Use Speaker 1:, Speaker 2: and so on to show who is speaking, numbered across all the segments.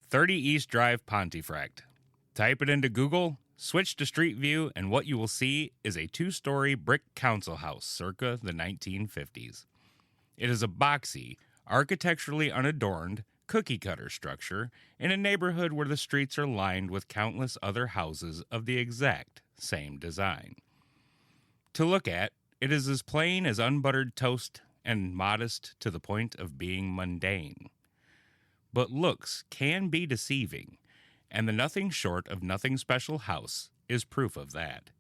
Speaker 1: 30 East Drive, Pontefract. Type it into Google, switch to Street View, and what you will see is a 2-story brick council house circa the 1950s. It is a boxy, architecturally unadorned, cookie-cutter structure in a neighborhood where the streets are lined with countless other houses of the exact same design. To look at, it is as plain as unbuttered toast and modest to the point of being mundane. But looks can be deceiving, and the nothing short of nothing special house is proof of that.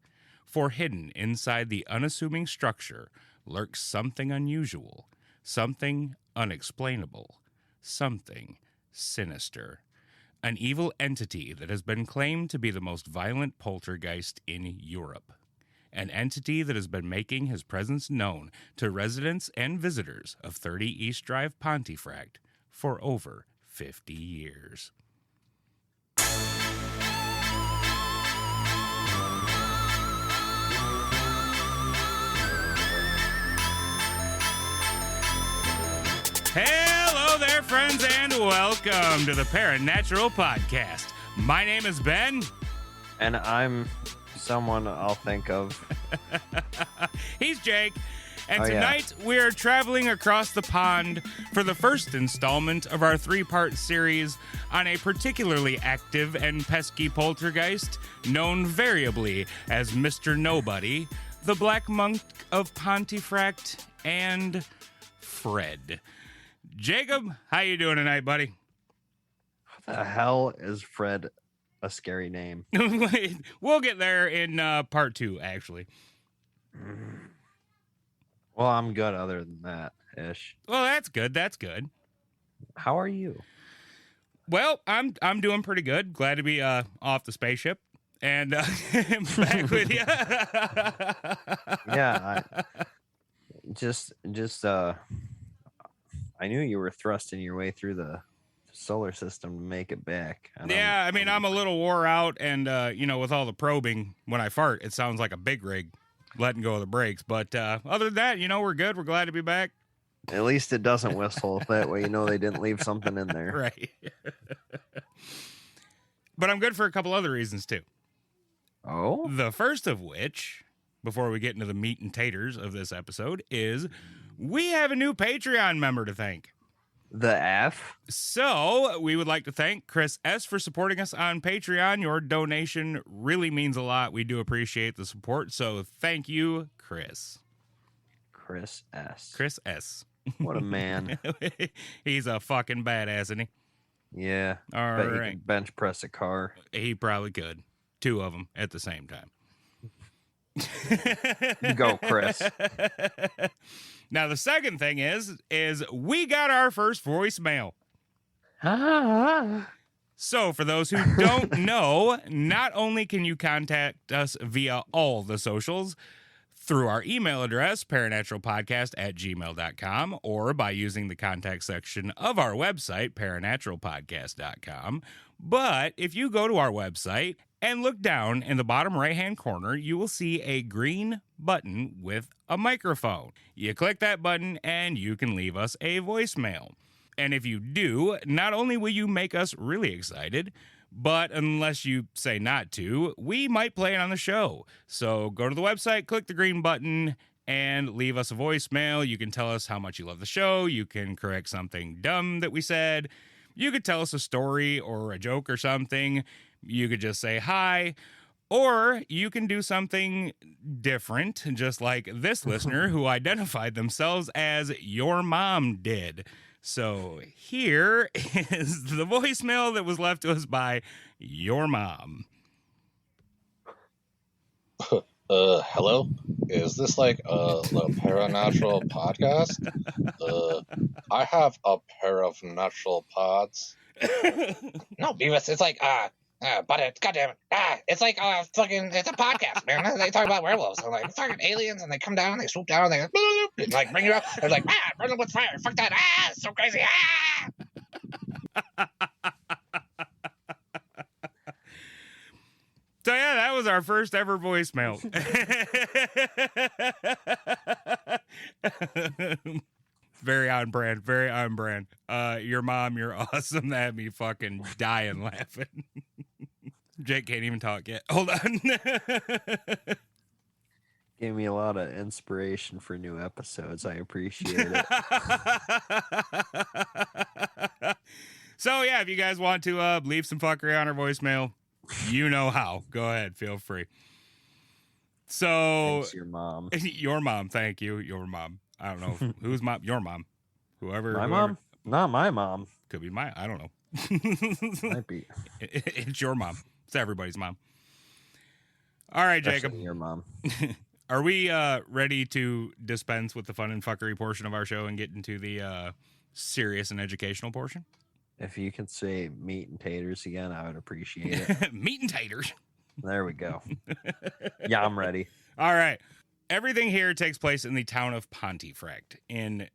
Speaker 1: For hidden inside the unassuming structure lurks something unusual, something unexplainable, something sinister. An evil entity that has been claimed to be the most violent poltergeist in Europe. An entity that has been making his presence known to residents and visitors of 30 East Drive, Pontefract for over 50 years. Hello there, friends, and welcome to the Paranatural Podcast. My name is Ben.
Speaker 2: And I'm someone I'll think of.
Speaker 1: He's Jake. And tonight we're traveling across the pond for the first installment of our 3-part series on a particularly active and pesky poltergeist known variably as Mr. Nobody, the Black Monk of Pontefract, and Fred. Jacob, how you doing tonight, buddy?
Speaker 2: How the hell is Fred a scary name?
Speaker 1: We'll get there in part 2, actually.
Speaker 2: Well, I'm good other than that, ish.
Speaker 1: Well, that's good. That's good.
Speaker 2: How are you?
Speaker 1: Well, I'm doing pretty good. Glad to be off the spaceship and back with you.
Speaker 2: Yeah, I knew you were thrusting your way through the solar system to make it back.
Speaker 1: Yeah, I'm a little wore out, and with all the probing, when I fart, it sounds like a big rig letting go of the brakes. But other than that, we're good. We're glad to be back.
Speaker 2: At least it doesn't whistle. That way, they didn't leave something in there.
Speaker 1: Right. But I'm good for a couple other reasons, too.
Speaker 2: Oh?
Speaker 1: The first of which, before we get into the meat and taters of this episode, is we have a new Patreon member to thank.
Speaker 2: The F?
Speaker 1: So, we would like to thank Chris S. for supporting us on Patreon. Your donation really means a lot. We do appreciate the support, so thank you, Chris.
Speaker 2: Chris S.
Speaker 1: Chris S.
Speaker 2: What a man.
Speaker 1: He's a fucking badass, isn't he?
Speaker 2: Yeah.
Speaker 1: All
Speaker 2: bet
Speaker 1: right.
Speaker 2: He can bench press a car.
Speaker 1: He probably could. 2 of them at the same time.
Speaker 2: Go, Chris.
Speaker 1: Now, the second thing is we got our first voicemail. So, for those who don't know, not only can you contact us via all the socials, through our email address, paranaturalpodcast@gmail.com, or by using the contact section of our website, paranaturalpodcast.com. But if you go to our website and look down in the bottom right-hand corner, you will see a green button with a microphone. You click that button and you can leave us a voicemail. And if you do, not only will you make us really excited, but unless you say not to, we might play it on the show. So go to the website, click the green button, and leave us a voicemail. You can tell us how much you love the show. You can correct something dumb that we said. You could tell us a story or a joke or something. You could just say hi. Or you can do something different, just like this listener who identified themselves as your mom did. So here is the voicemail that was left to us by your mom.
Speaker 3: Hello? Is this like the Paranatural Podcast? I have a pair of natural pods. No, Beavis, it's like, but it, goddamn it, it's like it's a podcast, man. They talk about werewolves and like fucking aliens, and they come down, and they swoop down, and they and, like bring you up. They're like, burn them with fire, fuck that, it's so crazy,
Speaker 1: So yeah, that was our first ever voicemail. Very on brand. Very on brand. Your mom, you're awesome. That had me fucking dying laughing. Jake can't even talk yet. Hold on.
Speaker 2: Gave me a lot of inspiration for new episodes. I appreciate it.
Speaker 1: So yeah, if you guys want to leave some fuckery on our voicemail, you know how. Go ahead, feel free. So
Speaker 2: Thanks, your mom.
Speaker 1: Your mom, thank you. Your mom. I don't know whose mom. Your mom. Whoever.
Speaker 2: My
Speaker 1: whoever.
Speaker 2: mom? Not my mom.
Speaker 1: Could be my. I don't know.
Speaker 2: Might be.
Speaker 1: It's your mom. It's everybody's mom. All right, Jacob.
Speaker 2: Especially your mom.
Speaker 1: Are we ready to dispense with the fun and fuckery portion of our show and get into the serious and educational portion?
Speaker 2: If you could say meat and taters again, I would appreciate it.
Speaker 1: Meat and taters.
Speaker 2: There we go. Yeah, I'm ready.
Speaker 1: All right. Everything here takes place in the town of Pontefract in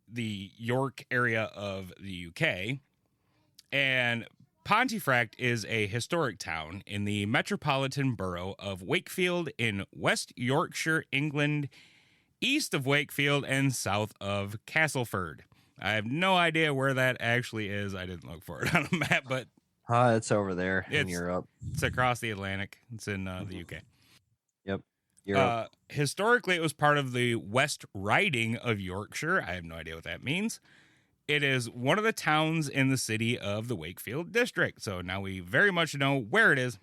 Speaker 1: the York area of the UK. And Pontefract is a historic town in the metropolitan borough of Wakefield in West Yorkshire, England, east of Wakefield and south of Castleford. I have no idea where that actually is. I didn't look for it on a map, but
Speaker 2: It's over there in Europe.
Speaker 1: It's across the Atlantic. It's in the UK.
Speaker 2: Yep. Europe.
Speaker 1: Historically, it was part of the West Riding of Yorkshire. I have no idea what that means. It is one of the towns in the city of the Wakefield district. So now we very much know where it is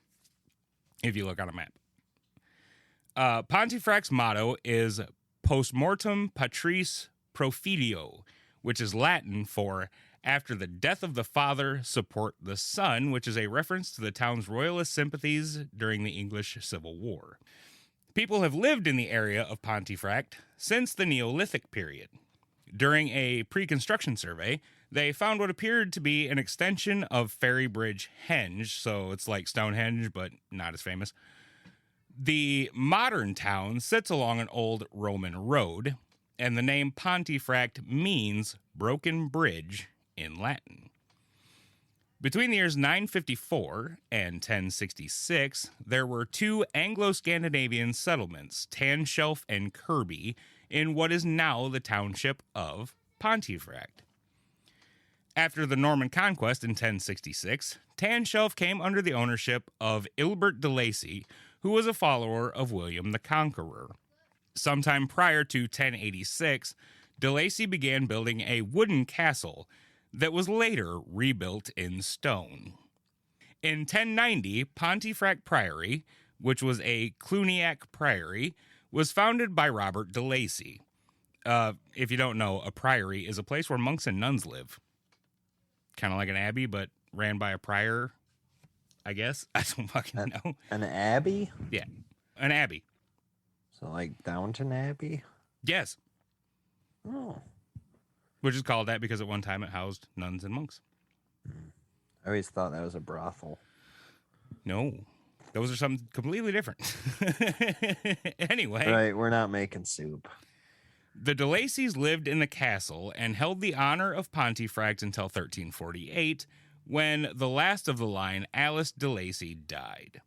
Speaker 1: if you look on a map. Pontefract's motto is Postmortem Patris Profilio, which is Latin for after the death of the father, support the son, which is a reference to the town's royalist sympathies during the English Civil War. People have lived in the area of Pontefract since the Neolithic period. During a pre-construction survey, they found what appeared to be an extension of Ferrybridge Henge, so it's like Stonehenge, but not as famous. The modern town sits along an old Roman road, and the name Pontefract means broken bridge in Latin. Between the years 954 and 1066, there were two Anglo-Scandinavian settlements, Tanshelf and Kirby, in what is now the township of Pontefract. After the Norman conquest in 1066, Tanshelf came under the ownership of Ilbert de Lacy, who was a follower of William the Conqueror. Sometime prior to 1086, de Lacy began building a wooden castle that was later rebuilt in stone. In 1090, Pontefract Priory, which was a Cluniac priory, was founded by Robert de Lacy. If you don't know, a priory is a place where monks and nuns live. Kind of like an abbey, but ran by a prior, I guess. I don't fucking know.
Speaker 2: An abbey?
Speaker 1: Yeah, an abbey.
Speaker 2: So like Downton Abbey?
Speaker 1: Yes.
Speaker 2: Oh.
Speaker 1: Which is called that because at one time it housed nuns and monks.
Speaker 2: I always thought that was a brothel.
Speaker 1: No. Those are something completely different. Anyway.
Speaker 2: Right, we're not making soup.
Speaker 1: The de Lacys lived in the castle and held the honor of Pontefract until 1348, when the last of the line, Alice de Lacy, died.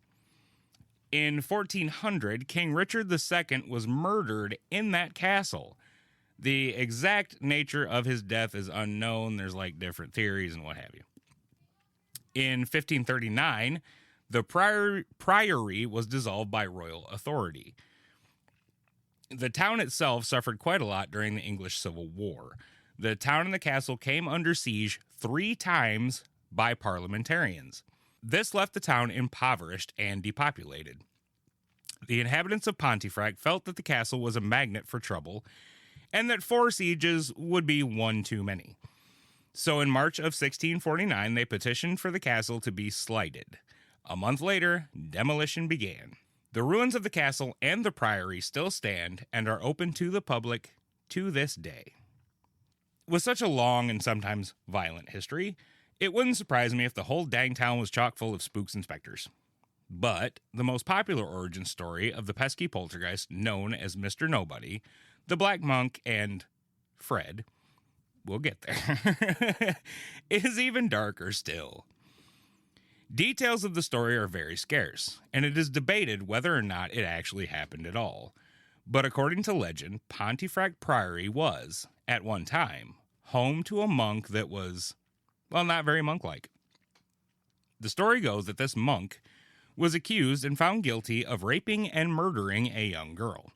Speaker 1: In 1400, King Richard II was murdered in that castle. The exact nature of his death is unknown. There's like different theories and what have you. In 1539, the priory was dissolved by royal authority. The town itself suffered quite a lot during the English Civil War. The town and the castle came under siege 3 times by parliamentarians. This left the town impoverished and depopulated. The inhabitants of Pontefract felt that the castle was a magnet for trouble, and that 4 sieges would be one too many. So in March of 1649, they petitioned for the castle to be slighted. A month later, demolition began. The ruins of the castle and the priory still stand and are open to the public to this day. With such a long and sometimes violent history, it wouldn't surprise me if the whole dang town was chock full of spooks and specters. But the most popular origin story of the pesky poltergeist known as Mr. Nobody, the Black Monk, and Fred, we'll get there, is even darker still. Details of the story are very scarce, and it is debated whether or not it actually happened at all. But according to legend, Pontefract Priory was, at one time, home to a monk that was, well, not very monk-like. The story goes that this monk was accused and found guilty of raping and murdering a young girl.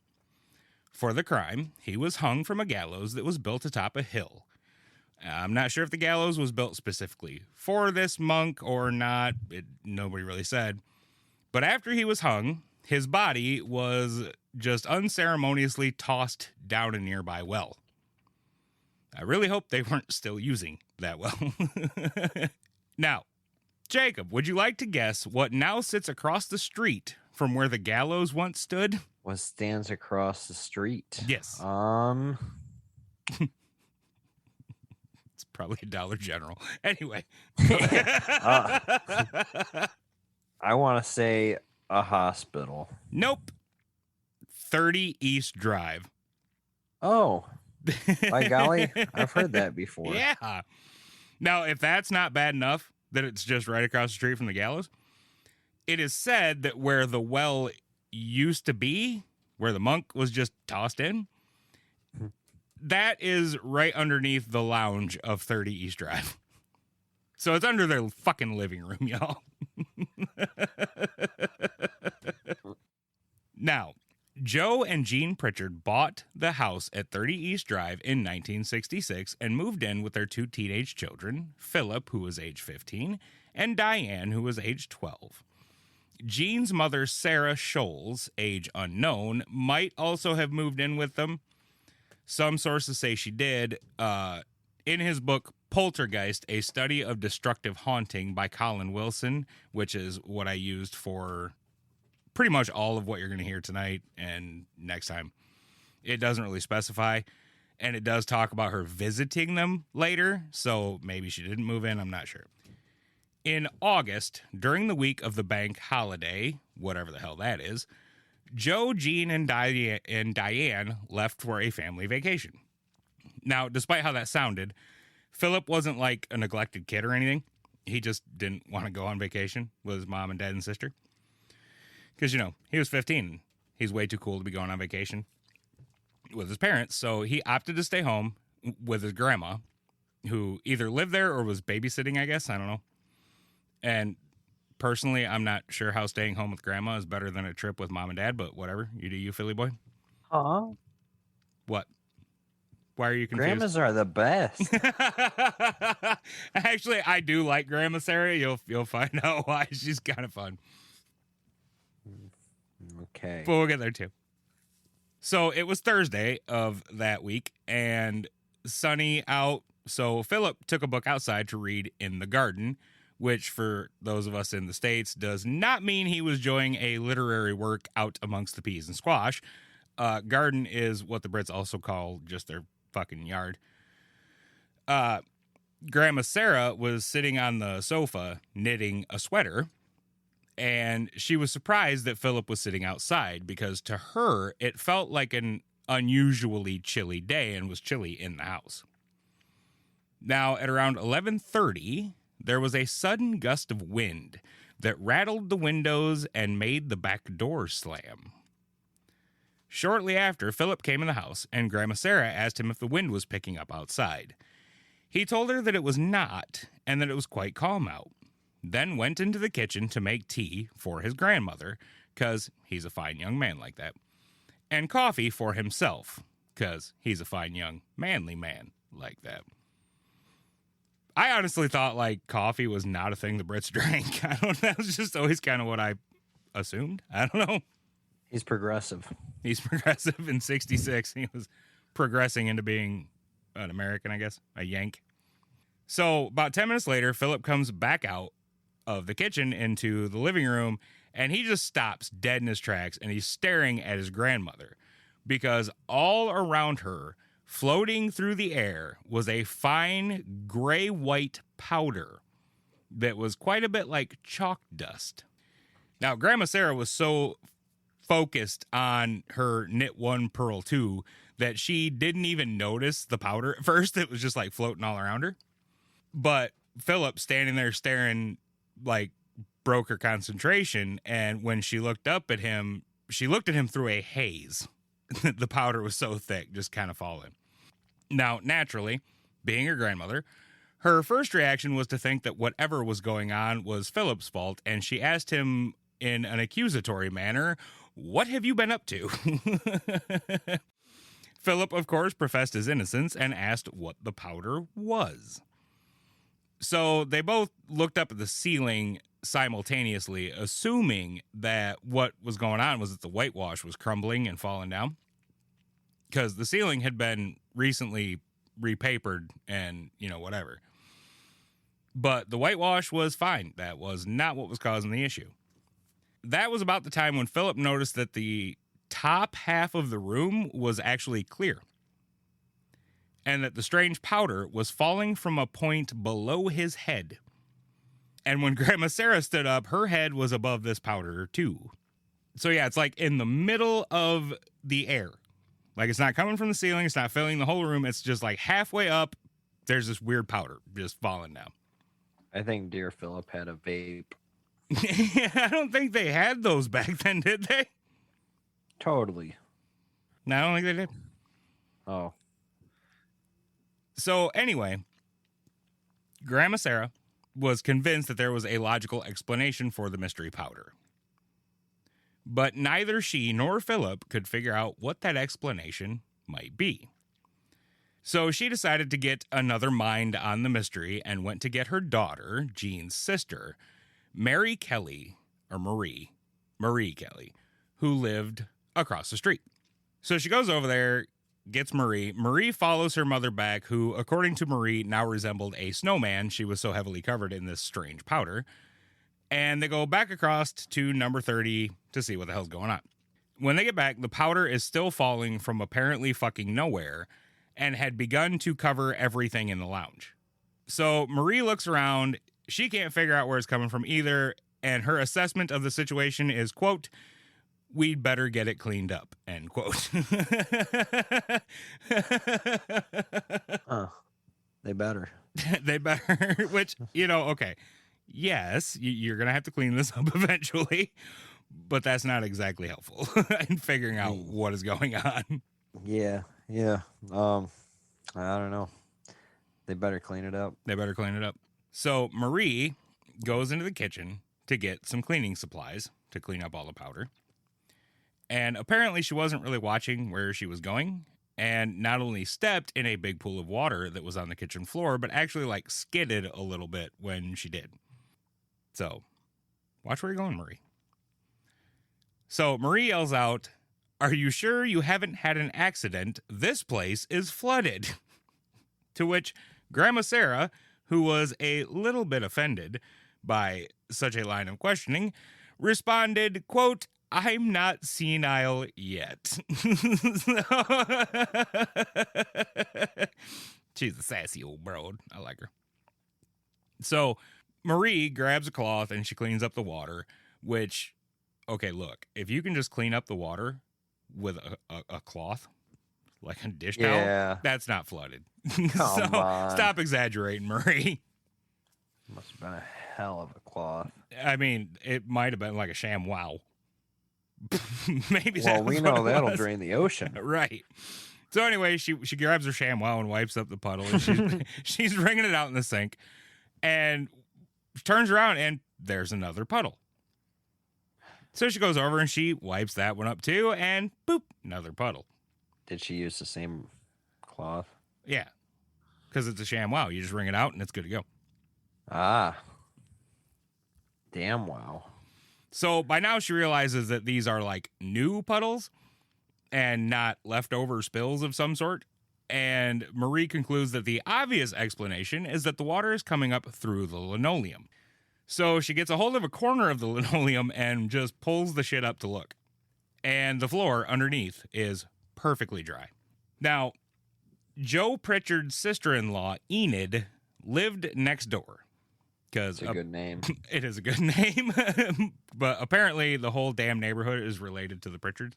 Speaker 1: For the crime, he was hung from a gallows that was built atop a hill. I'm not sure if the gallows was built specifically for this monk or not. Nobody really said. But after he was hung, his body was just unceremoniously tossed down a nearby well. I really hope they weren't still using that well. Now, Jacob, would you like to guess what now sits across the street from where the gallows once stood?
Speaker 2: What stands across the street?
Speaker 1: Yes. It's probably a Dollar General. Anyway.
Speaker 2: I want to say a hospital.
Speaker 1: Nope. 30 East Drive.
Speaker 2: Oh, by golly, I've heard that before.
Speaker 1: Yeah. Now, if that's not bad enough that it's just right across the street from the gallows, it is said that where the well used to be, where the monk was just tossed in, that is right underneath the lounge of 30 East Drive. So it's under their fucking living room, y'all. Now, Joe and Jean Pritchard bought the house at 30 East Drive in 1966 and moved in with their two teenage children, Philip, who was age 15, and Diane, who was age 12. Jean's mother, Sarah Scholes, age unknown, might also have moved in with them. Some sources say she did. In his book, Poltergeist, A Study of Destructive Haunting by Colin Wilson, which is what I used for pretty much all of what you're going to hear tonight and next time. It doesn't really specify, and it does talk about her visiting them later, so maybe she didn't move in, I'm not sure. In August, during the week of the bank holiday, whatever the hell that is, Joe, Jean, and Diane left for a family vacation. Now, despite how that sounded, Philip wasn't like a neglected kid or anything. He just didn't want to go on vacation with his mom and dad and sister. Because, you know, he was 15. He's way too cool to be going on vacation with his parents. So he opted to stay home with his grandma, who either lived there or was babysitting, I guess. I don't know. And personally, I'm not sure how staying home with grandma is better than a trip with mom and dad, but whatever. You do you, Philly boy.
Speaker 2: Huh?
Speaker 1: What? Why are you confused?
Speaker 2: Grandmas are the best.
Speaker 1: Actually, I do like Grandma Sarah. You'll find out why. She's kind of fun.
Speaker 2: Okay.
Speaker 1: But we'll get there too. So it was Thursday of that week and sunny out. So Philip took a book outside to read in the garden, which for those of us in the States does not mean he was enjoying a literary work out amongst the peas and squash. Garden is what the Brits also call just their fucking yard. Grandma Sarah was sitting on the sofa knitting a sweater, and she was surprised that Philip was sitting outside because to her it felt like an unusually chilly day and was chilly in the house. Now at around 11:30, there was a sudden gust of wind that rattled the windows and made the back door slam. Shortly after, Philip came in the house, and Grandma Sarah asked him if the wind was picking up outside. He told her that it was not, and that it was quite calm out, then went into the kitchen to make tea for his grandmother, 'cause he's a fine young man like that, and coffee for himself, 'cause he's a fine young manly man like that. I honestly thought, like, coffee was not a thing the Brits drank. I don't know. That was just always kind of what I assumed. I don't know.
Speaker 2: He's progressive.
Speaker 1: He's progressive in 66. He was progressing into being an American, I guess, a Yank. So about 10 minutes later, Philip comes back out of the kitchen into the living room, and he just stops dead in his tracks, and he's staring at his grandmother because all around her, floating through the air, was a fine gray-white powder that was quite a bit like chalk dust. Now, Grandma Sarah was so focused on her knit one, purl two, that she didn't even notice the powder at first. It was just like floating all around her. But Philip, standing there staring, like, broke her concentration. And when she looked up at him, she looked at him through a haze. the powder was so thick, just kind of falling. Now, naturally, being her grandmother, her first reaction was to think that whatever was going on was Philip's fault, and she asked him in an accusatory manner, "What have you been up to?" Philip, of course, professed his innocence and asked what the powder was. So they both looked up at the ceiling simultaneously, assuming that what was going on was that the whitewash was crumbling and falling down, because the ceiling had been recently repapered and, whatever. But the whitewash was fine. That was not what was causing the issue. That was about the time when Philip noticed that the top half of the room was actually clear, and that the strange powder was falling from a point below his head. And when Grandma Sarah stood up, her head was above this powder too. So yeah, it's like in the middle of the air. Like, it's not coming from the ceiling, it's not filling the whole room, it's just like halfway up, there's this weird powder just falling down.
Speaker 2: I think dear Philip had a vape.
Speaker 1: I don't think they had those back then, did they?
Speaker 2: Totally.
Speaker 1: No, I don't think they did.
Speaker 2: Oh.
Speaker 1: So anyway, Grandma Sarah was convinced that there was a logical explanation for the mystery powder. But neither she nor Philip could figure out what that explanation might be. So she decided to get another mind on the mystery and went to get her daughter, Jean's sister, Marie Kelly, who lived across the street. So she goes over there, gets Marie. Marie follows her mother back, who, according to Marie, now resembled a snowman. She was so heavily covered in this strange powder. And they go back across to number 30 to see what the hell's going on. When they get back, the powder is still falling from apparently fucking nowhere and had begun to cover everything in the lounge. So Marie looks around. She can't figure out where it's coming from either. And her assessment of the situation is, quote, "We'd better get it cleaned up," end quote.
Speaker 2: They better.
Speaker 1: They better, which, okay. Yes, you're going to have to clean this up eventually, but that's not exactly helpful in figuring out what is going on.
Speaker 2: Yeah. I don't know. They better clean it up.
Speaker 1: So Marie goes into the kitchen to get some cleaning supplies to clean up all the powder. And apparently she wasn't really watching where she was going, and not only stepped in a big pool of water that was on the kitchen floor, but actually skidded a little bit when she did. So watch where you're going, Marie. So Marie yells out, "Are you sure you haven't had an accident? This place is flooded." To which Grandma Sarah, who was a little bit offended by such a line of questioning, responded, quote, "I'm not senile yet." She's a sassy old broad. I like her. So Marie grabs a cloth and she cleans up the water, which, okay, look, if you can just clean up the water with a cloth, like a dish towel, that's not flooded.
Speaker 2: Come on.
Speaker 1: Stop exaggerating, Marie.
Speaker 2: Must have been a hell of a cloth.
Speaker 1: I mean, it might have been like a sham wow. Maybe
Speaker 2: well, we know that'll drain the ocean.
Speaker 1: Right. So anyway, she grabs her ShamWow and wipes up the puddle, and she's wringing it out in the sink, and turns around and there's another puddle. So she goes over and she wipes that one up too, and boop, another puddle.
Speaker 2: Did she use the same cloth?
Speaker 1: Yeah, because it's a ShamWow. You just wring it out and it's good to go.
Speaker 2: Ah. Damn wow.
Speaker 1: So by now she realizes that these are new puddles and not leftover spills of some sort. And Marie concludes that the obvious explanation is that the water is coming up through the linoleum. So she gets a hold of a corner of the linoleum and just pulls the shit up to look. And the floor underneath is perfectly dry. Now, Joe Pritchard's sister-in-law, Enid, lived next door.
Speaker 2: It's a good name.
Speaker 1: It is a good name. But apparently the whole damn neighborhood is related to the Pritchards.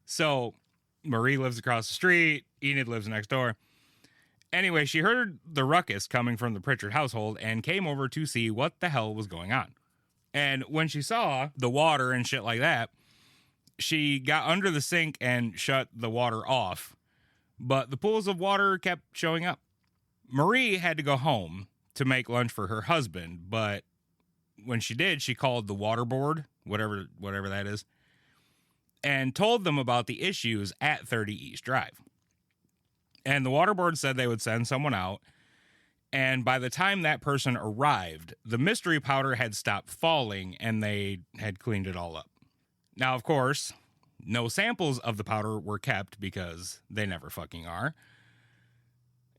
Speaker 1: So Marie lives across the street. Enid lives next door. Anyway, she heard the ruckus coming from the Pritchard household and came over to see what the hell was going on. And when she saw the water and shit like that, She got under the sink and shut the water off, but the pools of water kept showing up. Marie had to go home to make lunch for her husband, but when she did, she called the water board, whatever that is, and told them about the issues at 30 East Drive. And the water board said they would send someone out, and by the time that person arrived, the mystery powder had stopped falling and they had cleaned it all up. Now, of course, no samples of the powder were kept because they never fucking are.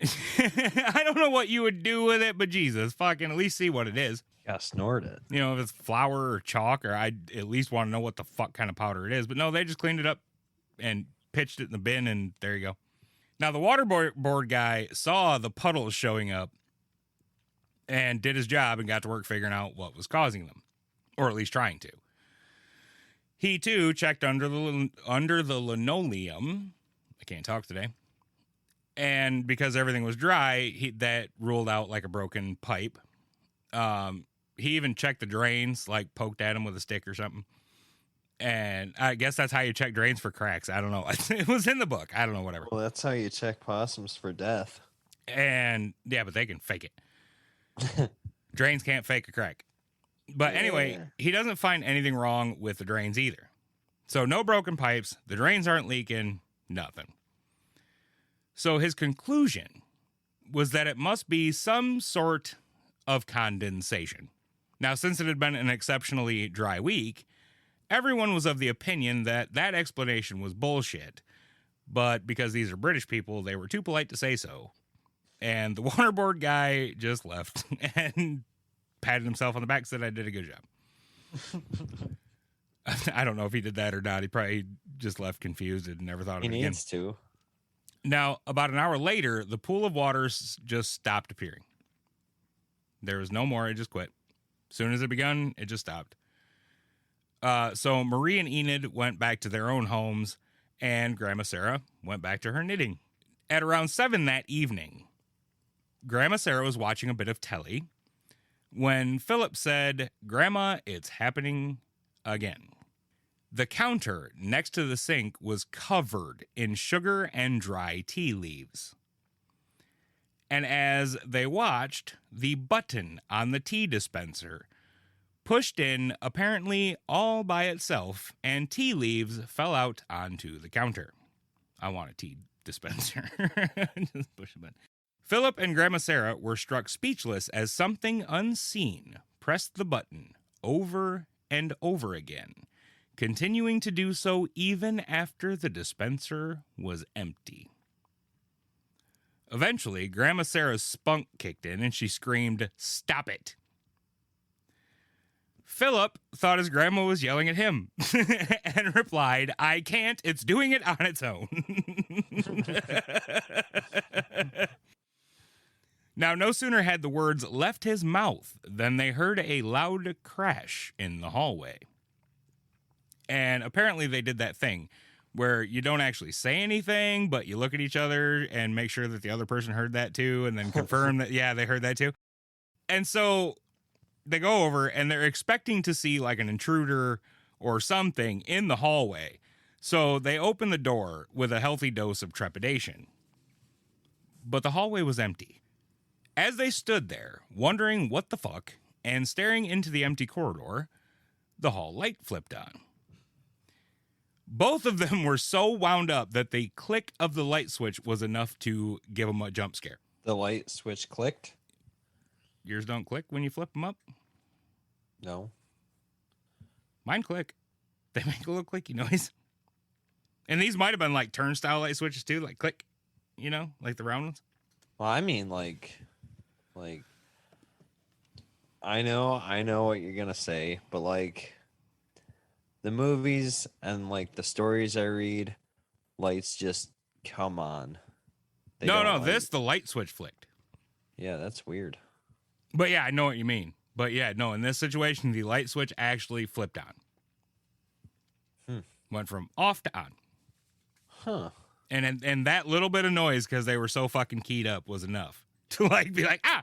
Speaker 1: I don't know what you would do with it, but Jesus, fucking at least see what it is.
Speaker 2: You gotta snort it.
Speaker 1: You know, if it's flour or chalk, or I'd at least want to know what the fuck kind of powder it is. But no, they just cleaned it up and pitched it in the bin, and there you go. Now, the water board guy saw the puddles showing up and did his job and got to work figuring out what was causing them, or at least trying to. He, too, checked under the linoleum. I can't talk today. And because everything was dry, that ruled out like a broken pipe. He even checked the drains, like poked at them with a stick or something. And I guess that's how you check drains for cracks. I don't know. It was in the book. I don't know, whatever.
Speaker 2: Well, that's how you check possums for death.
Speaker 1: And yeah, but they can fake it. Drains can't fake a crack. But anyway, he doesn't find anything wrong with the drains either. So no broken pipes, the drains aren't leaking, nothing. So his conclusion was that it must be some sort of condensation. Now, since it had been an exceptionally dry week, everyone was of the opinion that that explanation was bullshit. But because these are British people, they were too polite to say so. And the waterboard guy just left and patted himself on the back, said I did a good job. I don't know if he did that or not. He probably just left confused and never thought of it again.
Speaker 2: He needs to.
Speaker 1: Now, about an hour later, the pool of water just stopped appearing. There was no more. It just quit. As soon as it begun, it just stopped. So Marie and Enid went back to their own homes, and Grandma Sarah went back to her knitting. At around 7 that evening, Grandma Sarah was watching a bit of telly when Philip said, "Grandma, it's happening again." The counter next to the sink was covered in sugar and dry tea leaves. And as they watched, the button on the tea dispenser pushed in apparently all by itself, and tea leaves fell out onto the counter. I want a tea dispenser. Just push a button. Philip and Grandma Sarah were struck speechless as something unseen pressed the button over and over again, continuing to do so even after the dispenser was empty. Eventually, Grandma Sarah's spunk kicked in and she screamed, "Stop it!" Philip thought his grandma was yelling at him and replied, "I can't, it's doing it on its own." Now, no sooner had the words left his mouth than they heard a loud crash in the hallway. And apparently they did that thing where you don't actually say anything, but you look at each other and make sure that the other person heard that too, and then confirm that, yeah, they heard that too. And so they go over and they're expecting to see like an intruder or something in the hallway. So they open the door with a healthy dose of trepidation. But the hallway was empty. As they stood there, wondering what the fuck, and staring into the empty corridor, the hall light flipped on. Both of them were so wound up that the click of the light switch was enough to give them a jump scare.
Speaker 2: The light switch clicked?
Speaker 1: Yours don't click when you flip them up?
Speaker 2: No.
Speaker 1: Mine click. They make a little clicky noise. And these might have been like turnstile light switches too, like click, you know, like the round ones.
Speaker 2: Well, I mean, like, I know what you're gonna say, but like, the movies and like the stories I read, lights just come on.
Speaker 1: No, the light switch flicked.
Speaker 2: Yeah, that's weird.
Speaker 1: But yeah, I know what you mean. But yeah, no, in this situation, the light switch actually flipped on. Went from off to on.
Speaker 2: Huh.
Speaker 1: And that little bit of noise, because they were so fucking keyed up, was enough to like be like, ah!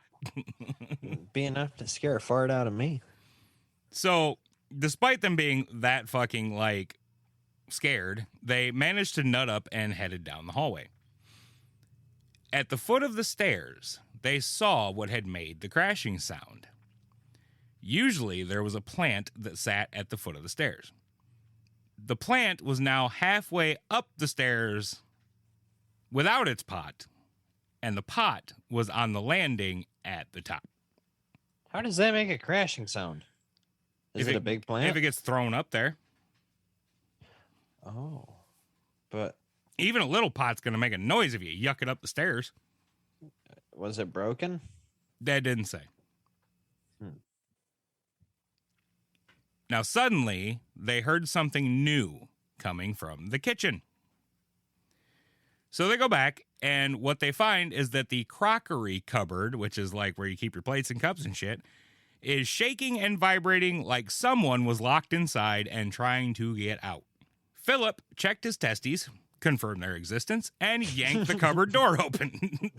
Speaker 2: Be enough to scare a fart out of me.
Speaker 1: So, despite them being that fucking like scared, they managed to nut up and headed down the hallway. At the foot of the stairs, they saw what had made the crashing sound. Usually, there was a plant that sat at the foot of the stairs. The plant was now halfway up the stairs without its pot, and the pot was on the landing at the top.
Speaker 2: How does that make a crashing sound? Is it a big plant?
Speaker 1: If it gets thrown up there.
Speaker 2: Oh. But
Speaker 1: even a little pot's going to make a noise if you yuck it up the stairs.
Speaker 2: was it broken?
Speaker 1: That didn't say. Now, suddenly, they heard something new coming from the kitchen. So they go back, and what they find is that the crockery cupboard, which is like where you keep your plates and cups and shit, is shaking and vibrating like someone was locked inside and trying to get out. Philip checked his testes, confirmed their existence, and yanked the cupboard door open.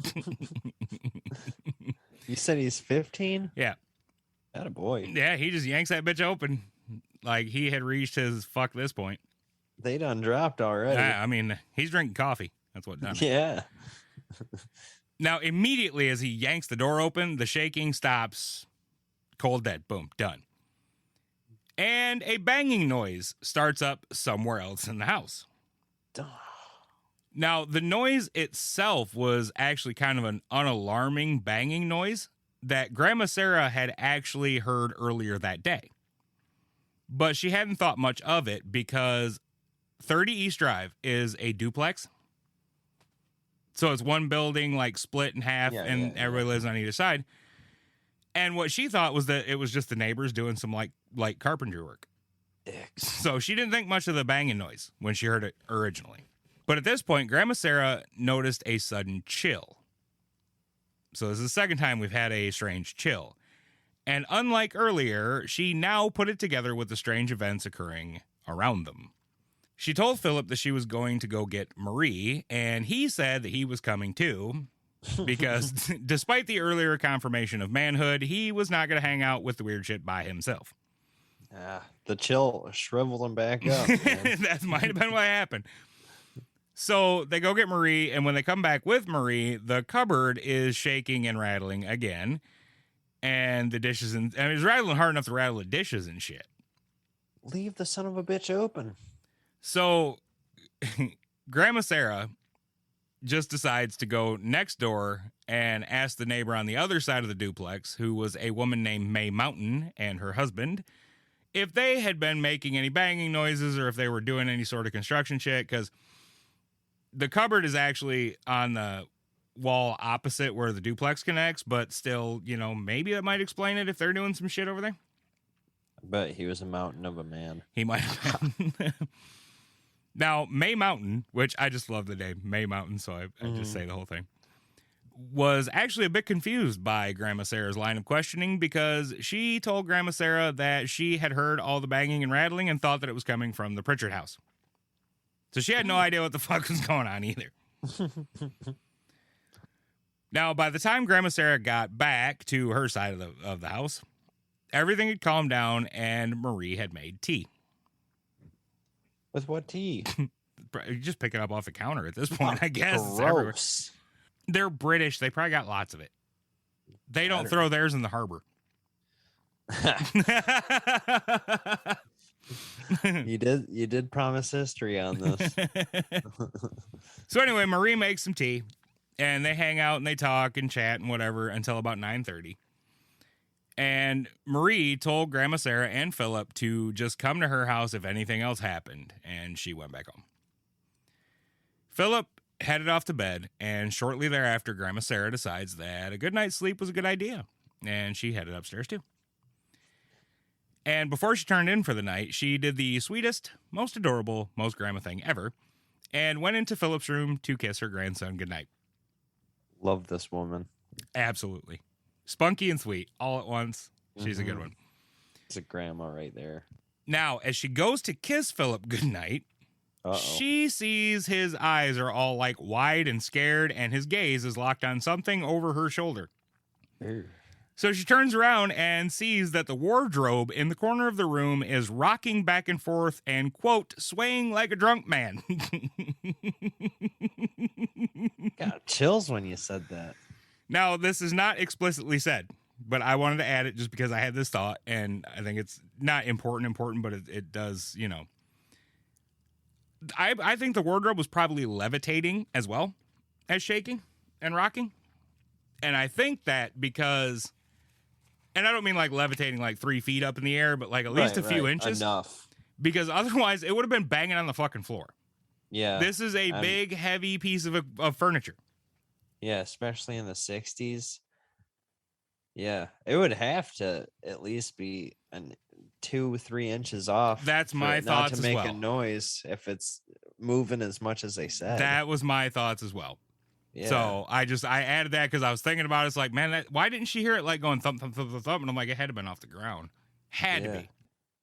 Speaker 2: You said he's 15?
Speaker 1: Yeah.
Speaker 2: Attaboy.
Speaker 1: Yeah, he just yanks that bitch open like he had reached his fuck this point.
Speaker 2: They done dropped already.
Speaker 1: I mean, he's drinking coffee. That's what done it.
Speaker 2: Yeah.
Speaker 1: Now, immediately as he yanks the door open, the shaking stops. Cold dead. Boom. Done. And a banging noise starts up somewhere else in the house. Now, the noise itself was actually kind of an unalarming banging noise that Grandma Sarah had actually heard earlier that day. But she hadn't thought much of it because 30 East Drive is a duplex. So it's one building like split in half and everybody lives on either side. And what she thought was that it was just the neighbors doing some light carpentry work. So she didn't think much of the banging noise when she heard it originally. But at this point, Grandma Sarah noticed a sudden chill. So this is the second time we've had a strange chill. And unlike earlier, she now put it together with the strange events occurring around them. She told Philip that she was going to go get Marie, and he said that he was coming too, because despite the earlier confirmation of manhood, he was not going to hang out with the weird shit by himself.
Speaker 2: The chill shriveled him back up.
Speaker 1: That might have been what happened. So they go get Marie, and when they come back with Marie, the cupboard is shaking and rattling again. And the dishes, it's rattling hard enough to rattle the dishes and shit.
Speaker 2: Leave the son of a bitch open.
Speaker 1: So Grandma Sarah just decides to go next door and ask the neighbor on the other side of the duplex, who was a woman named May Mountain and her husband, if they had been making any banging noises or if they were doing any sort of construction shit, because the cupboard is actually on the wall opposite where the duplex connects, but still, maybe that might explain it if they're doing some shit over there.
Speaker 2: I bet he was a mountain of a man.
Speaker 1: He might have been. Now, May Mountain, which I just love the name, May Mountain, so I just say the whole thing, was actually a bit confused by Grandma Sarah's line of questioning because she told Grandma Sarah that she had heard all the banging and rattling and thought that it was coming from the Pritchard house. So she had no idea what the fuck was going on either. Now, by the time Grandma Sarah got back to her side of the house, everything had calmed down and Marie had made tea.
Speaker 2: With what tea?
Speaker 1: You just pick it up off the counter at this point, I guess.
Speaker 2: Gross.
Speaker 1: They're British. They probably got lots of it. They don't throw theirs in the harbor.
Speaker 2: You did promise history on this.
Speaker 1: So anyway, Marie makes some tea, and they hang out and they talk and chat and whatever until about 9:30. And Marie told Grandma Sarah and Philip to just come to her house if anything else happened, and she went back home. Philip headed off to bed, and shortly thereafter, Grandma Sarah decides that a good night's sleep was a good idea, and she headed upstairs too. And before she turned in for the night, she did the sweetest, most adorable, most grandma thing ever, and went into Philip's room to kiss her grandson goodnight.
Speaker 2: Love this woman.
Speaker 1: Absolutely. Spunky and sweet, all at once. She's a good one.
Speaker 2: It's a grandma right there.
Speaker 1: Now, as she goes to kiss Philip goodnight, she sees his eyes are all wide and scared, and his gaze is locked on something over her shoulder.
Speaker 2: Ew.
Speaker 1: So she turns around and sees that the wardrobe in the corner of the room is rocking back and forth and, quote, swaying like a drunk man.
Speaker 2: Got chills when you said that.
Speaker 1: Now, this is not explicitly said, but I wanted to add it just because I had this thought, and I think it's not important, but it does, you know. I think the wardrobe was probably levitating as well as shaking and rocking. And I think that because... And I don't mean like levitating like 3 feet up in the air, but like at least a few inches.
Speaker 2: Enough.
Speaker 1: Because otherwise it would have been banging on the fucking floor.
Speaker 2: Yeah.
Speaker 1: This is a big, heavy piece of furniture.
Speaker 2: Yeah, especially in the 60s. Yeah, it would have to at least be 2-3 inches off.
Speaker 1: That's my thoughts as well.
Speaker 2: Not to make a noise if it's moving as much as they said.
Speaker 1: That was my thoughts as well.
Speaker 2: Yeah.
Speaker 1: So I added that because I was thinking about it. It's like, man, why didn't she hear it like going thump, thump, thump, thump, thump? And I'm like, it had to have been off the ground. Had to be.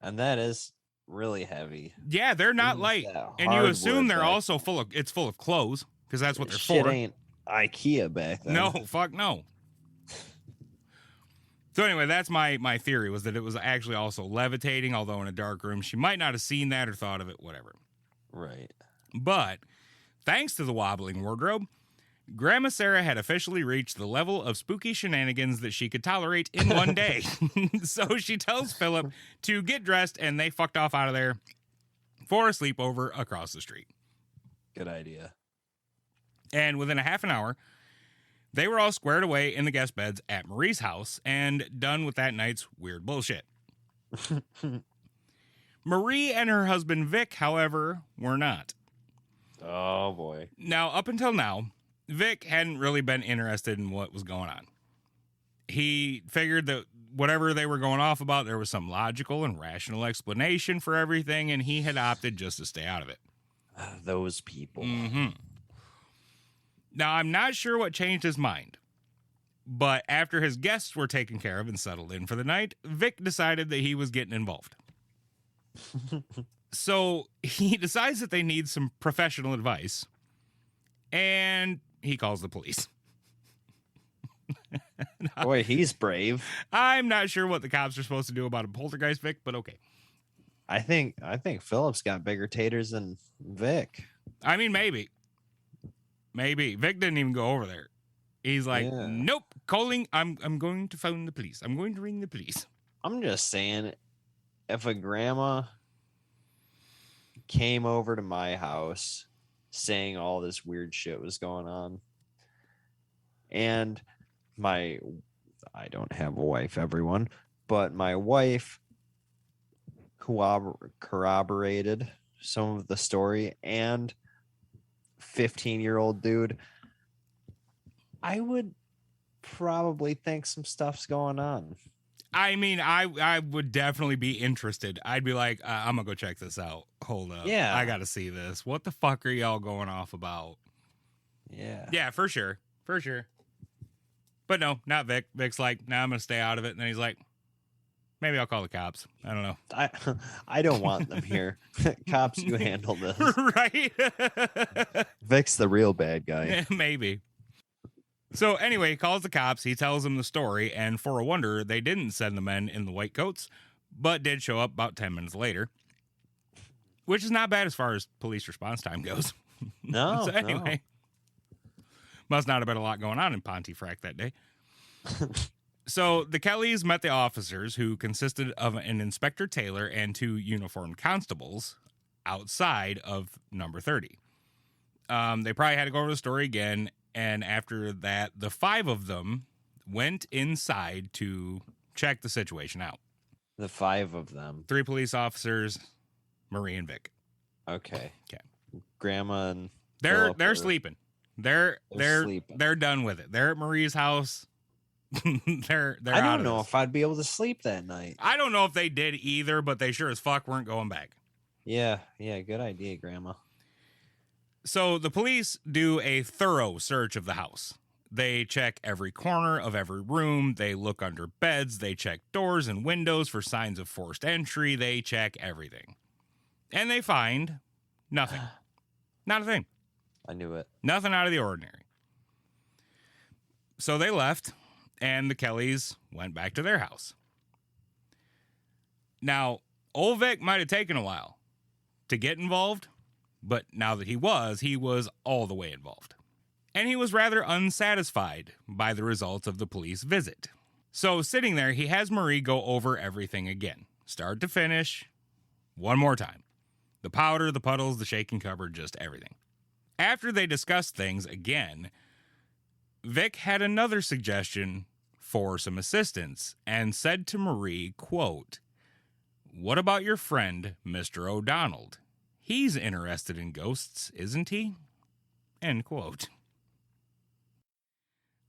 Speaker 2: And that is really heavy.
Speaker 1: Yeah, they're not light. And you assume they're also full of clothes because that's what they're
Speaker 2: Shit
Speaker 1: for.
Speaker 2: Ain't IKEA back then.
Speaker 1: No, fuck no. So anyway, that's my theory, was that it was actually also levitating, although in a dark room. She might not have seen that or thought of it, whatever.
Speaker 2: Right.
Speaker 1: But thanks to the wobbling wardrobe, Grandma Sarah had officially reached the level of spooky shenanigans that she could tolerate in one day. So she tells Philip to get dressed, and they fucked off out of there for a sleepover across the street.
Speaker 2: Good idea.
Speaker 1: And within a half an hour, they were all squared away in the guest beds at Marie's house and done with that night's weird bullshit. Marie and her husband Vic, however, were not.
Speaker 2: Oh, boy.
Speaker 1: Now, up until now, Vic hadn't really been interested in what was going on. He figured that whatever they were going off about, there was some logical and rational explanation for everything, and he had opted just to stay out of it.
Speaker 2: Those people.
Speaker 1: Mm-hmm. Now, I'm not sure what changed his mind, but after his guests were taken care of and settled in for the night, Vic decided that he was getting involved. So he decides that they need some professional advice, and he calls the police.
Speaker 2: Boy, he's brave.
Speaker 1: I'm not sure what the cops are supposed to do about a poltergeist, Vic, but okay.
Speaker 2: I think Philip's got bigger taters than Vic.
Speaker 1: I mean, maybe. Vic didn't even go over there. He's like, Nope, calling. I'm going to phone the police. I'm going to ring the police.
Speaker 2: I'm just saying, if a grandma came over to my house saying all this weird shit was going on, and I don't have a wife, everyone, but my wife corroborated some of the story, and 15-year-old dude, I would probably think some stuff's going on.
Speaker 1: I mean, I would definitely be interested. I'd be like, I'm gonna go check this out. Hold up.
Speaker 2: Yeah.
Speaker 1: I gotta see this. What the fuck are y'all going off about?
Speaker 2: Yeah.
Speaker 1: Yeah, for sure. But no, not Vic. Vic's like, nah, I'm gonna stay out of it. And then he's like, maybe I'll call the cops. I don't know.
Speaker 2: I don't want them here. Cops, you handle this.
Speaker 1: Right?
Speaker 2: Vic's the real bad guy.
Speaker 1: Maybe. So anyway, he calls the cops. He tells them the story. And for a wonder, they didn't send the men in the white coats, but did show up about 10 minutes later, which is not bad as far as police response time goes.
Speaker 2: No.
Speaker 1: So anyway, must not have been a lot going on in Pontefract that day. So the Kellys met the officers, who consisted of an Inspector Taylor and 2 uniformed constables, outside of number 30. They probably had to go over the story again, and after that, the 5 of them went inside to check the situation out.
Speaker 2: The 5 of them.
Speaker 1: 3 police officers, Marie and Vic.
Speaker 2: Okay.
Speaker 1: Okay.
Speaker 2: Grandma and
Speaker 1: they're
Speaker 2: Philip
Speaker 1: sleeping. They're
Speaker 2: sleeping.
Speaker 1: They're done with it. They're at Marie's house. they're
Speaker 2: I
Speaker 1: out
Speaker 2: don't
Speaker 1: of
Speaker 2: know
Speaker 1: this.
Speaker 2: if I'd be able to sleep that night.
Speaker 1: I don't know if they did either, but they sure as fuck weren't going back.
Speaker 2: Yeah, good idea, Grandma.
Speaker 1: So the police do a thorough search of the house. They check every corner of every room. They look under beds. They check doors and windows for signs of forced entry. They check everything. And they find nothing. Not a thing.
Speaker 2: I knew it.
Speaker 1: Nothing out of the ordinary. So they left, and the Kellys went back to their house. Now, old Vic might have taken a while to get involved, but now that he was all the way involved. And he was rather unsatisfied by the results of the police visit. So sitting there, he has Marie go over everything again, start to finish, one more time. The powder, the puddles, the shaking cupboard, just everything. After they discussed things again, Vic had another suggestion for some assistance and said to Marie, quote, "What about your friend, Mr. O'Donnell? He's interested in ghosts, isn't he?" End quote.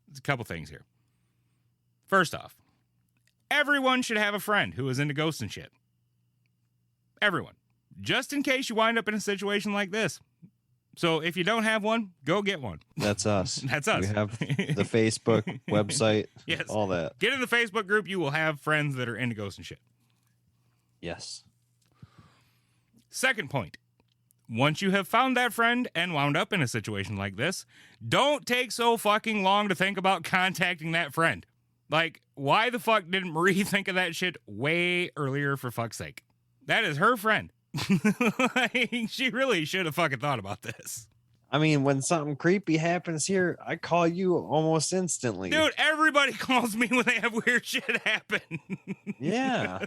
Speaker 1: There's a couple things here. First off, everyone should have a friend who is into ghosts and shit. Everyone. Just in case you wind up in a situation like this. So if you don't have one, go get one.
Speaker 2: That's us.
Speaker 1: That's us.
Speaker 2: We have the Facebook website,
Speaker 1: yes.
Speaker 2: All that.
Speaker 1: Get in the Facebook group. You will have friends that are into ghosts and shit.
Speaker 2: Yes.
Speaker 1: Second point. Once you have found that friend and wound up in a situation like this, don't take so fucking long to think about contacting that friend. Like, why the fuck didn't Marie think of that shit way earlier, for fuck's sake? That is her friend. Like, she really should have fucking thought about this.
Speaker 2: I mean, when something creepy happens here, I call you almost instantly.
Speaker 1: Dude, everybody calls me when they have weird shit happen.
Speaker 2: Yeah.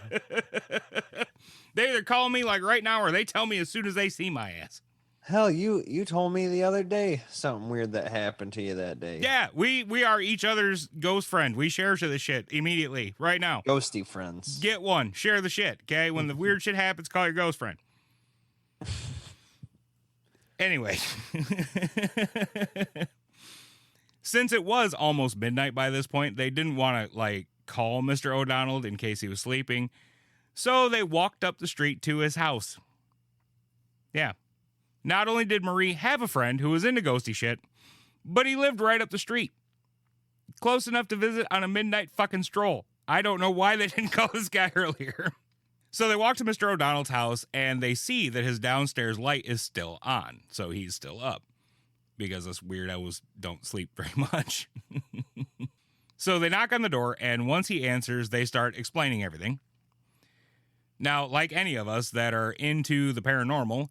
Speaker 1: They either call me like right now or they tell me as soon as they see my ass.
Speaker 2: Hell, you told me the other day something weird that happened to you that day.
Speaker 1: Yeah, we are each other's ghost friend. We share to the shit immediately, right now.
Speaker 2: Ghosty friends.
Speaker 1: Get one. Share the shit, okay? When the weird shit happens, call your ghost friend. Anyway. Since it was almost midnight by this point, they didn't want to, like, call Mr. O'Donnell in case he was sleeping. So they walked up the street to his house. Yeah. Not only did Marie have a friend who was into ghosty shit, but he lived right up the street. Close enough to visit on a midnight fucking stroll. I don't know why they didn't call this guy earlier. So they walk to Mr. O'Donnell's house, and they see that his downstairs light is still on. So he's still up. Because us weirdos don't sleep very much. So they knock on the door, and once he answers, they start explaining everything. Now, like any of us that are into the paranormal,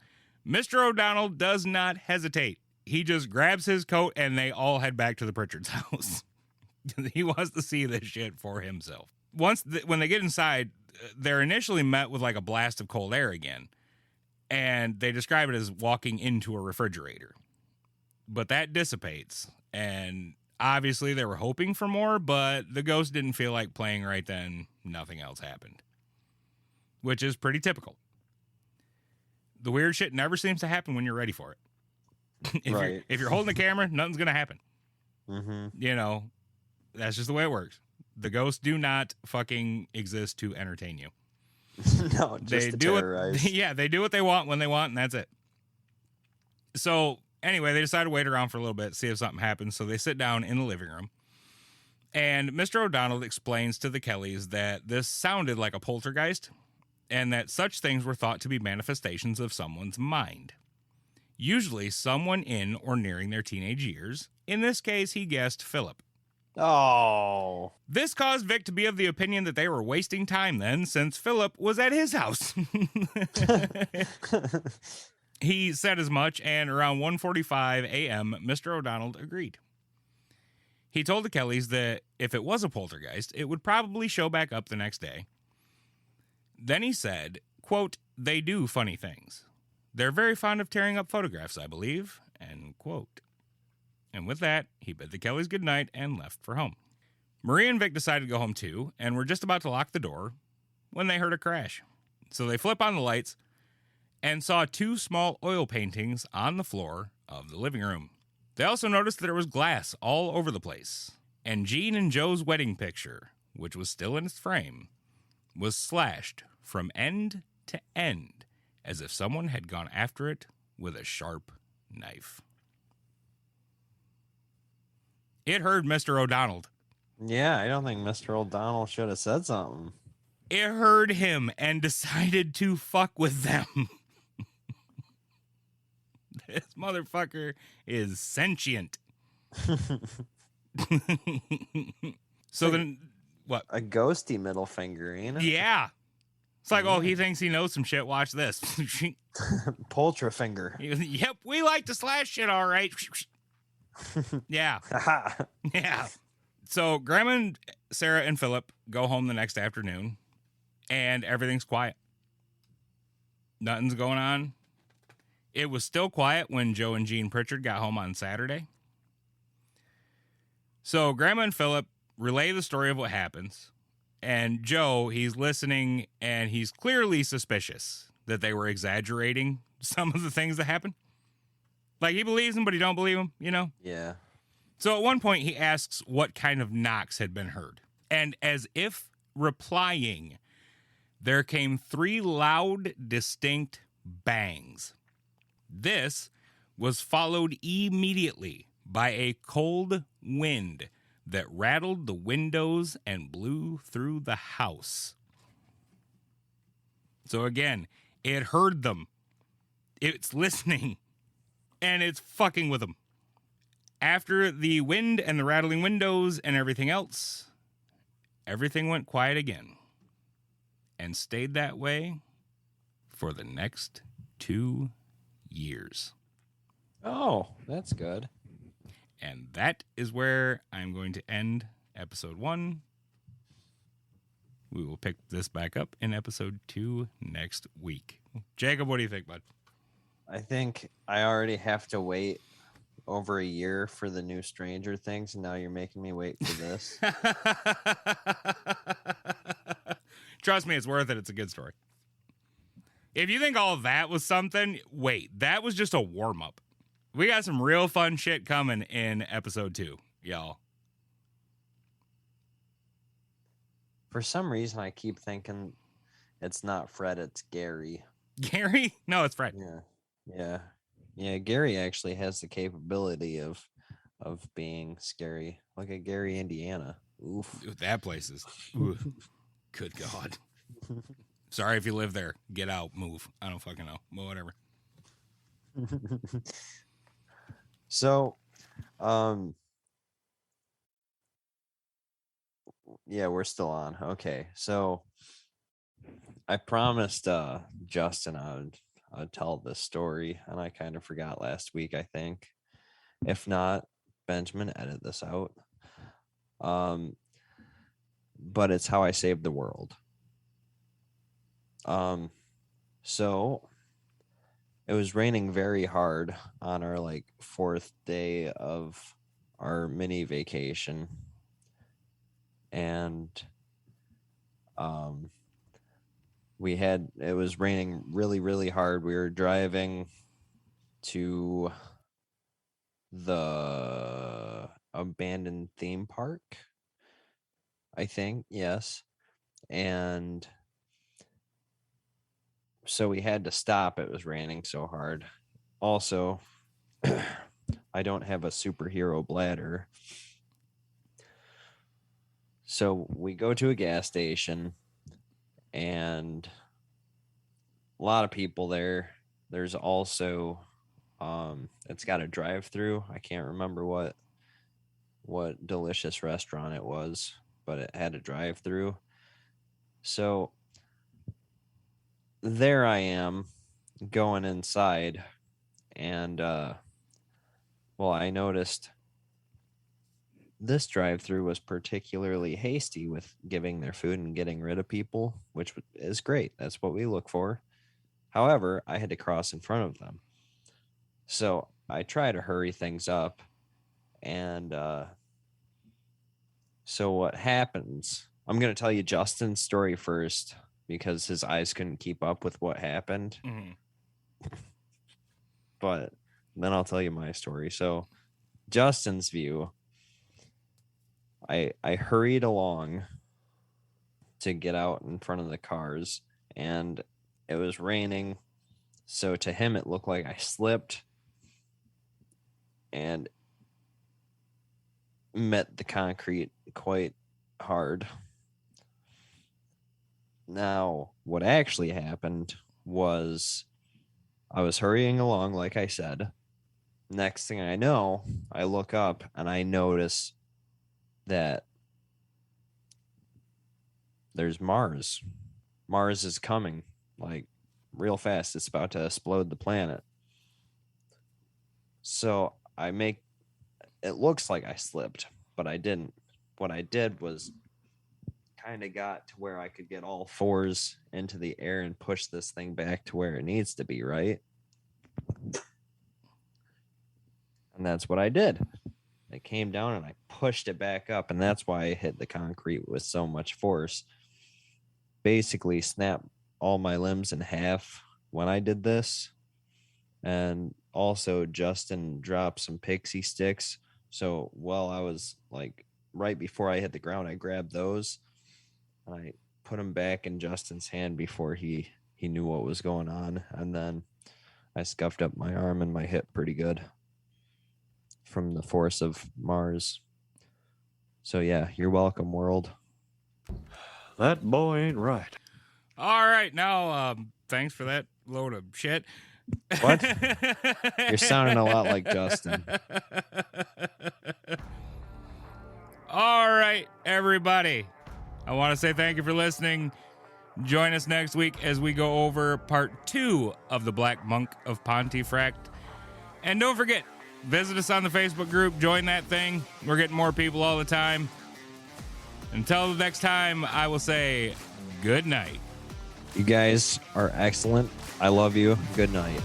Speaker 1: Mr. O'Donnell does not hesitate. He just grabs his coat and they all head back to the Pritchard's house. He wants to see this shit for himself. When they get inside, they're initially met with like a blast of cold air again. And they describe it as walking into a refrigerator. But that dissipates. And obviously they were hoping for more, but the ghost didn't feel like playing right then. Nothing else happened. Which is pretty typical. The weird shit never seems to happen when you're ready for it. If you're holding the camera, nothing's going to happen.
Speaker 2: Mm-hmm.
Speaker 1: You know, that's just the way it works. The ghosts do not fucking exist to entertain you.
Speaker 2: No, just to terrorize.
Speaker 1: They do what they want when they want, and that's it. So, anyway, they decide to wait around for a little bit, see if something happens. So they sit down in the living room. And Mr. O'Donnell explains to the Kellys that this sounded like a poltergeist, and that such things were thought to be manifestations of someone's mind. Usually someone in or nearing their teenage years. In this case, he guessed Philip.
Speaker 2: Oh.
Speaker 1: This caused Vic to be of the opinion that they were wasting time then, since Philip was at his house. He said as much, and around 1:45 a.m., Mr. O'Donnell agreed. He told the Kellys that if it was a poltergeist, it would probably show back up the next day. Then he said, quote, "They do funny things. They're very fond of tearing up photographs, I believe," end quote. And with that, he bid the Kellys goodnight and left for home. Marie and Vic decided to go home too, and were just about to lock the door when they heard a crash. So they flip on the lights and saw two small oil paintings on the floor of the living room. They also noticed that there was glass all over the place, and Jean and Joe's wedding picture, which was still in its frame, was slashed from end to end as if someone had gone after it with a sharp knife. It hurt Mr. O'Donnell.
Speaker 2: Yeah, I don't think Mr. O'Donnell should have said something.
Speaker 1: It hurt him and decided to fuck with them. This motherfucker is sentient. So then, what?
Speaker 2: A ghosty middle finger, ain't it?
Speaker 1: Yeah. It's like, oh, he thinks he knows some shit. Watch this.
Speaker 2: Poltra finger.
Speaker 1: Yep, we like to slash shit, all right. Yeah. Yeah. So Grandma and Sarah and Philip go home the next afternoon, and everything's quiet. Nothing's going on. It was still quiet when Joe and Jean Pritchard got home on Saturday. So Grandma and Philip relay the story of what happens. And Joe, he's listening, and he's clearly suspicious that they were exaggerating some of the things that happened. Like, he believes them, but he don't believe them, you know?
Speaker 2: Yeah.
Speaker 1: So at one point, he asks what kind of knocks had been heard. And as if replying, there came 3 loud, distinct bangs. This was followed immediately by a cold wind that rattled the windows and blew through the house. So again, it heard them. It's listening, and it's fucking with them. After the wind and the rattling windows and everything else, everything went quiet again and stayed that way for the next 2 years.
Speaker 2: Oh, that's good.
Speaker 1: And that is where I'm going to end episode 1. We will pick this back up in episode 2 next week. Jacob, what do you think, bud?
Speaker 2: I think I already have to wait over a year for the new Stranger Things, and now you're making me wait for this.
Speaker 1: Trust me, it's worth it. It's a good story. If you think all of that was something, wait, that was just a warm-up. We got some real fun shit coming in episode 2, y'all.
Speaker 2: For some reason, I keep thinking it's not Fred, it's Gary.
Speaker 1: Gary? No, it's Fred.
Speaker 2: Yeah. Gary actually has the capability of being scary. Look at Gary, Indiana. Oof.
Speaker 1: Dude, that place is. Ooh, good God. Sorry if you live there. Get out. Move. I don't fucking know. Well, whatever.
Speaker 2: So, yeah, we're still on. Okay, so I promised Justin I would tell this story, and I kind of forgot last week, I think. If not, Benjamin, edit this out. But it's how I saved the world. So it was raining very hard on our 4th day of our mini vacation. And it was raining really, really hard. We were driving to the abandoned theme park, I think, yes. And so we had to stop. It was raining so hard. Also, I don't have a superhero bladder. So we go to a gas station, and a lot of people there. There's also, it's got a drive-through. I can't remember what delicious restaurant it was, but it had a drive-through. So there I am going inside, and I noticed this drive-through was particularly hasty with giving their food and getting rid of people, which is great. That's what we look for. However, I had to cross in front of them. So I try to hurry things up. And so what happens, I'm going to tell you Justin's story first, because his eyes couldn't keep up with what happened. Mm-hmm. But then I'll tell you my story. So Justin's view, I hurried along to get out in front of the cars, and it was raining. So to him, it looked like I slipped and met the concrete quite hard. Now, what actually happened was I was hurrying along, like I said. Next thing I know, I look up and I notice that there's Mars. Mars is coming like real fast. It's about to explode the planet. So it looks like I slipped, but I didn't. What I did was kind of got to where I could get all fours into the air and push this thing back to where it needs to be, right? And that's what I did. It came down and I pushed it back up, and that's why I hit the concrete with so much force. Basically snapped all my limbs in half when I did this. And also Justin dropped some pixie sticks. So while I was like right before I hit the ground, I grabbed those and I put them back in Justin's hand before he knew what was going on. And then I scuffed up my arm and my hip pretty good from the force of Mars. So yeah, you're welcome, world.
Speaker 4: That boy ain't right.
Speaker 1: All right, now thanks for that load of shit.
Speaker 2: What? You're sounding a lot like Justin.
Speaker 1: All right, everybody. I want to say thank you for listening. Join us next week as we go over part 2 of The Black Monk of Pontefract. And don't forget, visit us on the Facebook group. Join that thing. We're getting more people all the time. Until the next time, I will say good night.
Speaker 2: You guys are excellent. I love you. Good night.